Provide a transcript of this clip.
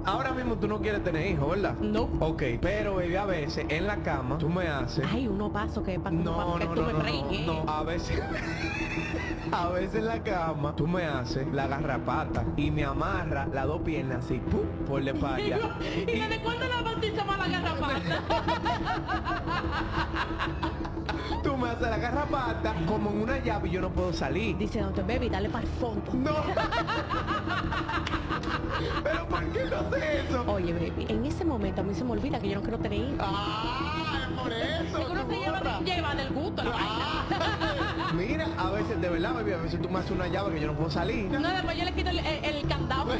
Ahora mismo tú no quieres tener hijos, ¿verdad? No. Ok, pero baby, a veces en la cama tú me haces... Ay, uno paso que es para No, que no, tú no, me no, fregues. no, a veces... A veces en la cama tú me haces la garrapata y me amarra las dos piernas así, ¡pum!, por la espalda. ¿Y desde cuándo la bautizamos a la garrapata? Tú me haces la garrapata como en una llave y yo no puedo salir. Dice, doctor Baby, dale para el fondo. No. Pero ¿por qué no haces eso? Oye, baby, en ese momento a mí se me olvida que yo no quiero tener hijos. Ah, es por eso. Seguro tú se borras. lleva del gusto la vaina. Mira, a veces, de verdad, baby, a veces tú me haces una llave que yo no puedo salir. No, después yo le quito el candado.